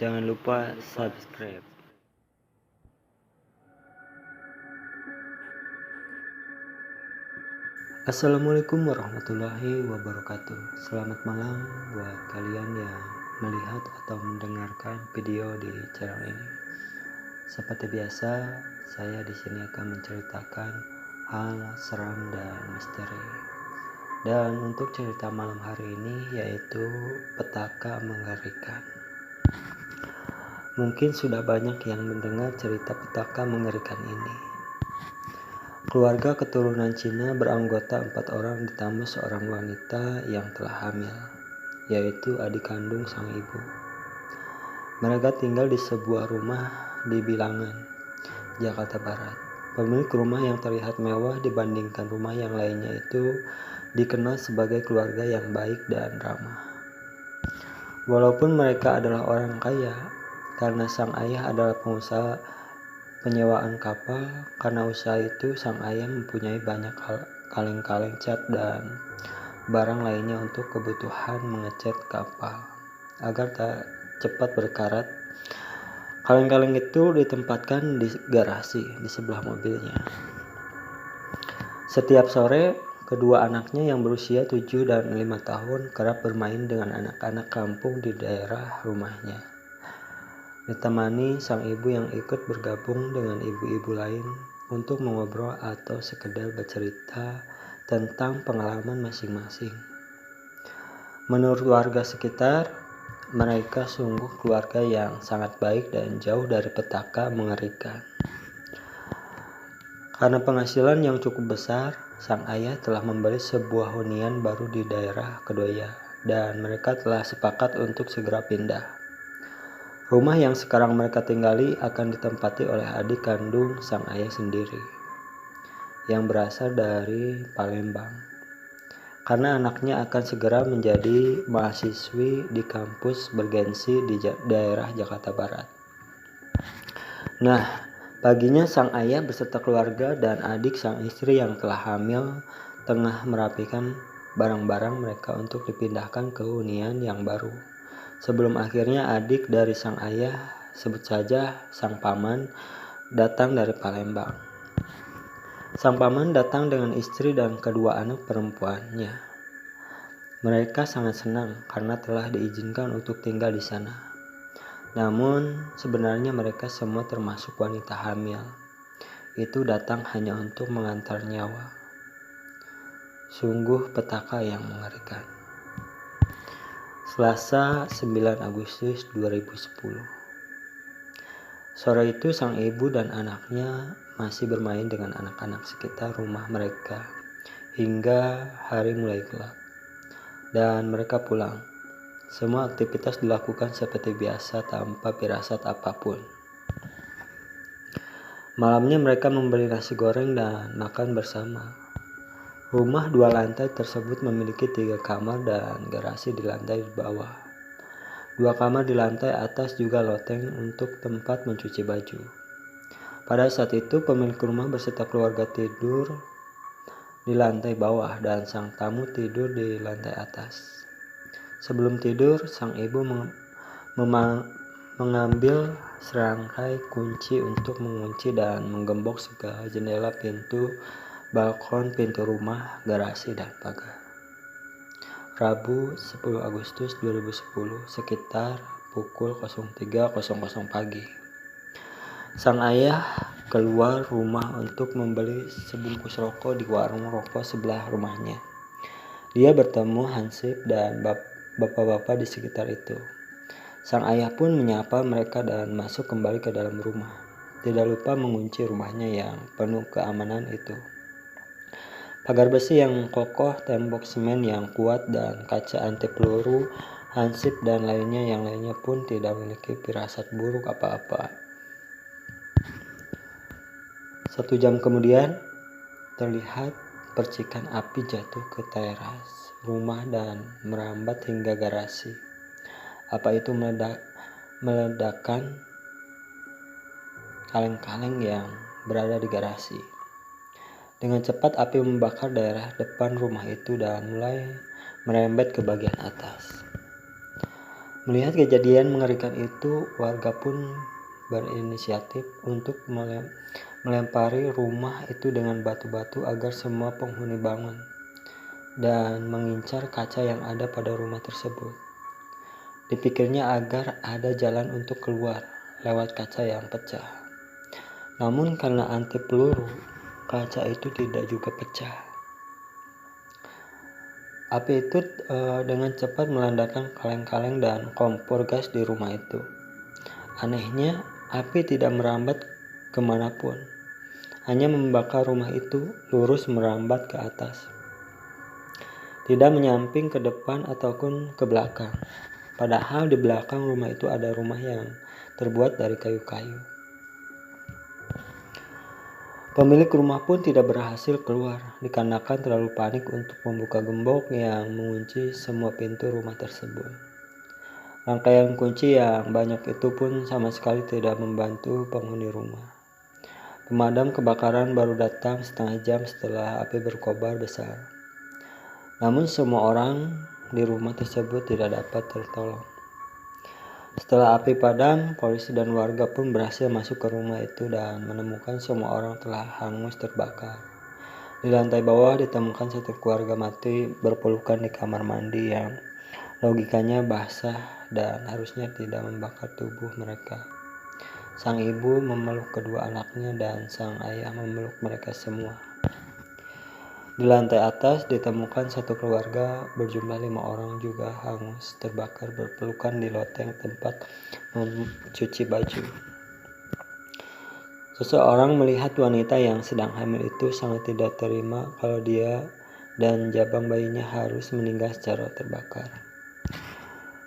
Jangan lupa subscribe. Assalamualaikum warahmatullahi wabarakatuh. Selamat malam buat kalian yang melihat atau mendengarkan video di channel ini. Seperti biasa, saya di sini akan menceritakan hal seram dan misteri. Dan untuk cerita malam hari ini yaitu petaka mengerikan. Mungkin sudah banyak yang mendengar cerita petaka mengerikan ini. Keluarga keturunan Cina beranggota 4 orang ditambah seorang wanita yang telah hamil, yaitu adik kandung sang ibu. Mereka tinggal di sebuah rumah di Bilangan, Jakarta Barat. Pemilik rumah yang terlihat mewah dibandingkan rumah yang lainnya itu dikenal sebagai keluarga yang baik dan ramah. Walaupun mereka adalah orang kaya, karena sang ayah adalah pengusaha penyewaan kapal. Karena usaha itu, sang ayah mempunyai banyak kaleng-kaleng cat dan barang lainnya untuk kebutuhan mengecat kapal agar tak cepat berkarat. Kaleng-kaleng itu ditempatkan di garasi di sebelah mobilnya. Setiap sore, kedua anaknya yang berusia 7 dan 5 tahun kerap bermain dengan anak-anak kampung di daerah rumahnya, ditemani sang ibu yang ikut bergabung dengan ibu-ibu lain untuk mengobrol atau sekedar bercerita tentang pengalaman masing-masing. Menurut warga sekitar, mereka sungguh keluarga yang sangat baik dan jauh dari petaka mengerikan. Karena penghasilan yang cukup besar, sang ayah telah membeli sebuah hunian baru di daerah Kedoya dan mereka telah sepakat untuk segera pindah. Rumah yang sekarang mereka tinggali akan ditempati oleh adik kandung sang ayah sendiri, yang berasal dari Palembang, karena anaknya akan segera menjadi mahasiswi di kampus bergensi di daerah Jakarta Barat. Nah, paginya sang ayah beserta keluarga dan adik sang istri yang telah hamil tengah merapikan barang-barang mereka untuk dipindahkan ke hunian yang baru. Sebelum akhirnya adik dari sang ayah, sebut saja sang paman, datang dari Palembang. Sang paman datang dengan istri dan kedua anak perempuannya. Mereka sangat senang karena telah diizinkan untuk tinggal di sana. Namun sebenarnya mereka semua termasuk wanita hamil. Itu datang hanya untuk mengantar nyawa. Sungguh petaka yang mengerikan. Selasa 9 Agustus 2010. Sore itu sang ibu dan anaknya masih bermain dengan anak-anak sekitar rumah mereka hingga hari mulai gelap dan mereka pulang. Semua aktivitas dilakukan seperti biasa tanpa firasat apapun. Malamnya mereka membeli nasi goreng dan makan bersama. Rumah 2 lantai tersebut memiliki 3 kamar dan garasi di lantai bawah. 2 kamar di lantai atas juga loteng untuk tempat mencuci baju. Pada saat itu pemilik rumah beserta keluarga tidur di lantai bawah dan sang tamu tidur di lantai atas. Sebelum tidur, sang ibu mengambil serangkai kunci untuk mengunci dan menggembok segala jendela, pintu, balkon, pintu rumah, garasi, dan pagar. Rabu 10 Agustus 2010 sekitar pukul 03.00 pagi. Sang ayah keluar rumah untuk membeli sebungkus rokok di warung rokok sebelah rumahnya. Dia bertemu Hansip dan bapak-bapak di sekitar itu. Sang ayah pun menyapa mereka dan masuk kembali ke dalam rumah. Tidak lupa mengunci rumahnya yang penuh keamanan itu. Pagar besi yang kokoh, tembok semen yang kuat, dan kaca anti peluru. Hansip dan yang lainnya pun tidak memiliki firasat buruk apa-apa. 1 jam kemudian, terlihat percikan api jatuh ke teras rumah dan merambat hingga garasi. Apa itu meledakkan kaleng-kaleng yang berada di garasi. Dengan cepat api membakar daerah depan rumah itu dan mulai merembet ke bagian atas. Melihat kejadian mengerikan itu, warga pun berinisiatif untuk melempari rumah itu dengan batu-batu agar semua penghuni bangun dan mengincar kaca yang ada pada rumah tersebut. Dipikirnya agar ada jalan untuk keluar lewat kaca yang pecah. Namun karena anti peluru, kaca itu tidak juga pecah. Api itu dengan cepat meledakkan kaleng-kaleng dan kompor gas di rumah itu. Anehnya, api tidak merambat kemanapun, hanya membakar rumah itu lurus merambat ke atas. Tidak menyamping ke depan ataupun ke belakang. Padahal di belakang rumah itu ada rumah yang terbuat dari kayu-kayu. Pemilik rumah pun tidak berhasil keluar dikarenakan terlalu panik untuk membuka gembok yang mengunci semua pintu rumah tersebut. Rangkaian kunci yang banyak itu pun sama sekali tidak membantu penghuni rumah. Pemadam kebakaran baru datang setengah jam setelah api berkobar besar. Namun semua orang di rumah tersebut tidak dapat tertolong. Setelah api padam, polisi dan warga pun berhasil masuk ke rumah itu dan menemukan semua orang telah hangus terbakar. Di lantai bawah ditemukan satu keluarga mati berpelukan di kamar mandi yang logikanya basah dan harusnya tidak membakar tubuh mereka. Sang ibu memeluk kedua anaknya dan sang ayah memeluk mereka semua. Di lantai atas ditemukan satu keluarga berjumlah 5 orang juga hangus terbakar berpelukan di loteng tempat mencuci baju. Seseorang melihat wanita yang sedang hamil itu sangat tidak terima kalau dia dan jabang bayinya harus meninggal secara terbakar.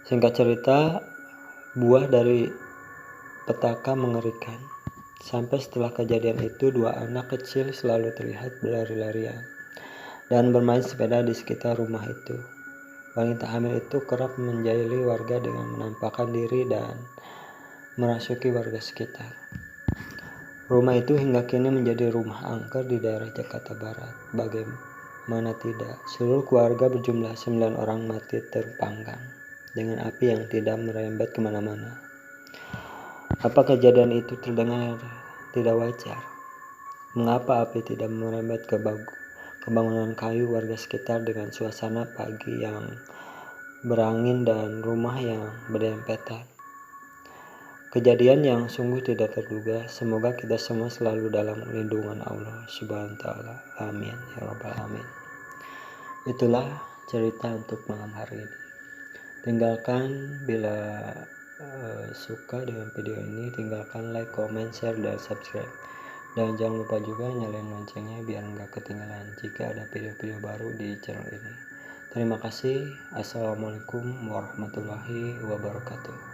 Singkat cerita, buah dari petaka mengerikan. Sampai setelah kejadian itu, 2 anak kecil selalu terlihat berlari-larian dan bermain sepeda di sekitar rumah itu. Wanita hamil itu kerap menjahili warga dengan menampakkan diri dan merasuki warga sekitar. Rumah itu hingga kini menjadi rumah angker di daerah Jakarta Barat. Bagaimana tidak, seluruh keluarga berjumlah 9 orang mati terpanggang dengan api yang tidak merembet kemana-mana. Apa kejadian itu terdengar tidak wajar? Mengapa api tidak merembet ke bangunan kayu warga sekitar dengan suasana pagi yang berangin dan rumah yang berdempetan? Kejadian yang sungguh tidak terduga. Semoga kita semua selalu dalam lindungan Allah Subhanahu wa taala. Amin ya rabbal alamin. Itulah cerita untuk malam hari ini. Tinggalkan bila suka dengan video ini, tinggalkan like, comment, share, dan subscribe. Dan jangan lupa juga nyalain loncengnya biar nggak ketinggalan jika ada video-video baru di channel ini. Terima kasih. Assalamualaikum warahmatullahi wabarakatuh.